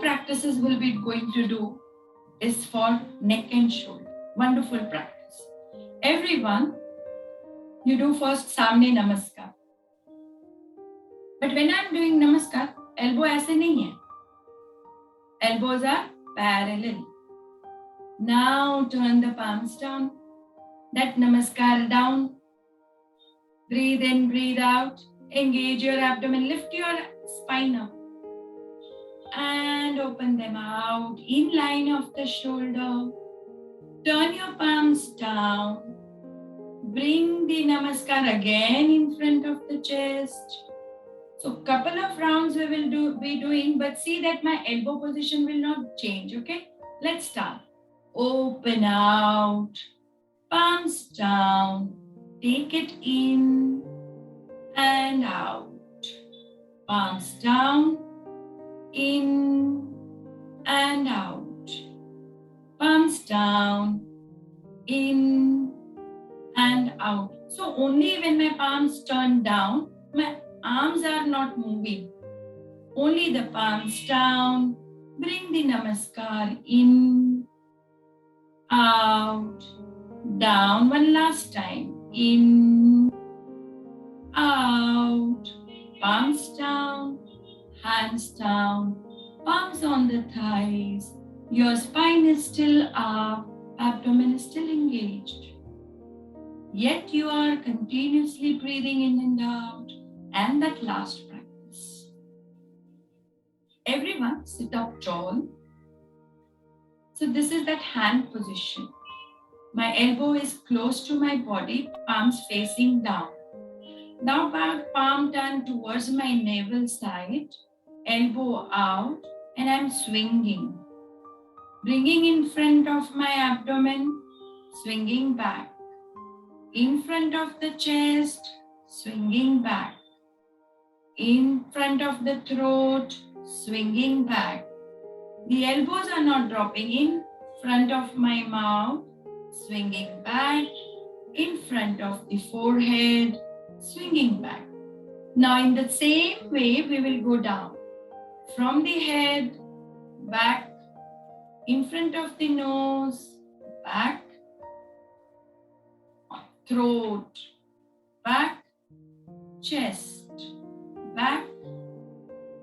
practices we'll be going to do is for neck and shoulder. Wonderful practice. Everyone, you do first Samne Namaskar. But when I'm doing Namaskar, elbow ऐसे नहीं है. Elbows are parallel. Now turn the palms down. That Namaskar down. Breathe in, breathe out. Engage your abdomen. Lift your spine up. And open them out. In line of the shoulder. Turn your palms down. Bring the Namaskar again in front of the chest. So couple of rounds we will be doing, but see that my elbow position will not change, okay? Let's start. Open out, palms down, take it in and out. Palms down, in and out. Palms down, in and out. So only when my palms turn down, my arms are not moving. Only the palms down. Bring the Namaskar in, out, down. One last time. In, out. Palms down, hands down, palms on the thighs. Your spine is still up, abdomen is still engaged. Yet you are continuously breathing in and out. And that last practice. Everyone sit up tall. So this is that hand position. My elbow is close to my body, palms facing down. Now back palm turn towards my navel side, elbow out, and I'm swinging. Bringing in front of my abdomen, swinging back. In front of the chest, swinging back. In front of the throat, swinging back. The elbows are not dropping in front of my mouth, swinging back. In front of the forehead, swinging back. Now in the same way, we will go down. From the head, back. In front of the nose, back. Throat, back. Chest, back,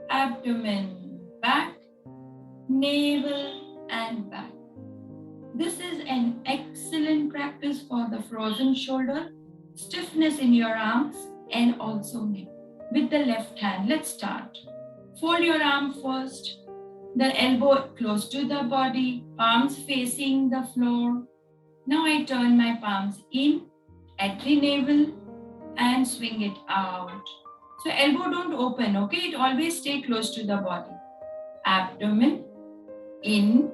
abdomen, back, navel and back. This is an excellent practice for the frozen shoulder, stiffness in your arms and also neck. With the left hand, let's start. Fold your arm first, the elbow close to the body, palms facing the floor. Now I turn my palms in at the navel and swing it out. So elbow don't open, okay? It always stay close to the body. Abdomen, in,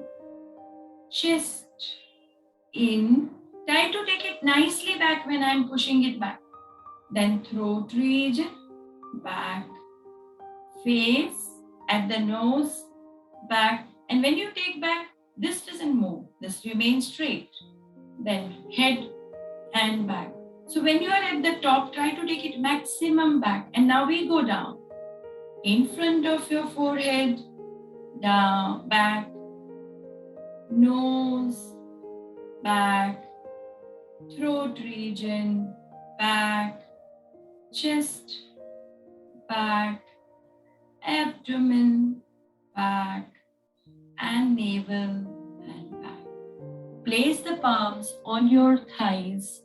chest, in. Try to take it nicely back when I'm pushing it back. Then throat region, back. Face, at the nose, back. And when you take back, this doesn't move. This remains straight. Then head and back. So when you are at the top, try to take it maximum back. And now we go down. In front of your forehead, down, back, nose, back, throat region, back, chest, back, abdomen, back, and navel and back. Place the palms on your thighs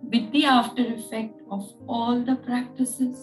with the after effect of all the practices.